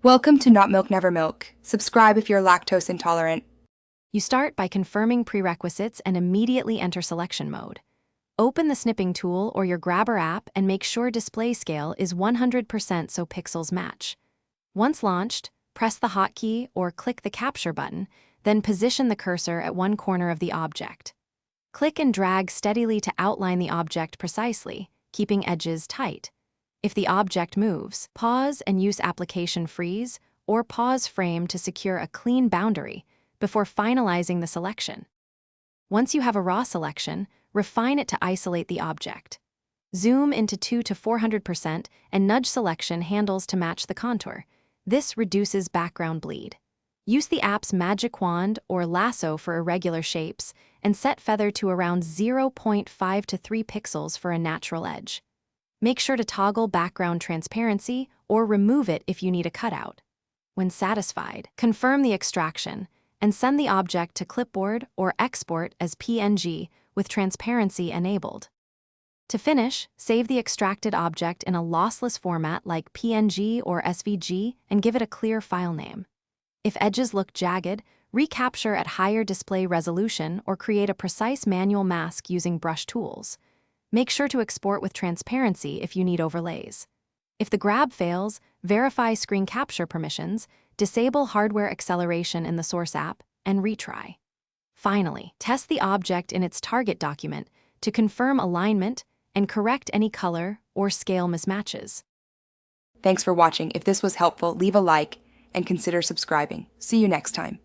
Welcome to Not Milk Never Milk. Subscribe if you're lactose intolerant. You start by confirming prerequisites and immediately enter selection mode. Open the snipping tool or your grabber app and make sure display scale is 100% so pixels match. Once launched, press the hotkey or click the capture button, then position the cursor at one corner of the object. Click and drag steadily to outline the object precisely, keeping edges tight. If the object moves, pause and use application freeze or pause frame to secure a clean boundary before finalizing the selection. Once you have a raw selection, refine it to isolate the object. Zoom into 200 to 400% and nudge selection handles to match the contour. This reduces background bleed. Use the app's magic wand or lasso for irregular shapes and set feather to around 0.5 to 3 pixels for a natural edge. Make sure to toggle background transparency or remove it if you need a cutout. When satisfied, confirm the extraction and send the object to clipboard or export as PNG with transparency enabled. To finish, save the extracted object in a lossless format like PNG or SVG and give it a clear file name. If edges look jagged, recapture at higher display resolution or create a precise manual mask using brush tools. Make sure to export with transparency if you need overlays. If the grab fails, verify screen capture permissions, disable hardware acceleration in the source app, and retry. Finally, test the object in its target document to confirm alignment and correct any color or scale mismatches. Thanks for watching. If this was helpful, leave a like and consider subscribing. See you next time.